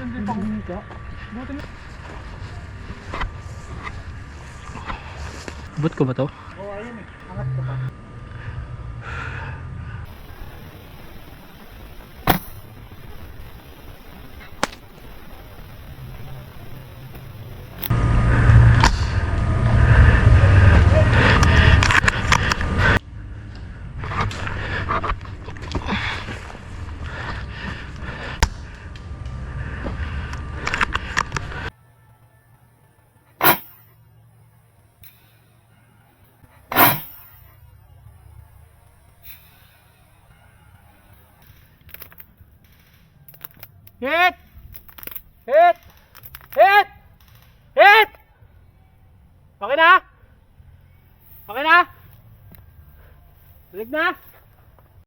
hindi pa kumita. Bot ko ba to? Oo, ayun eh. Angat ka pa. Hit! Hit! Hit! Hit! Okay na? Okay na? Balik na?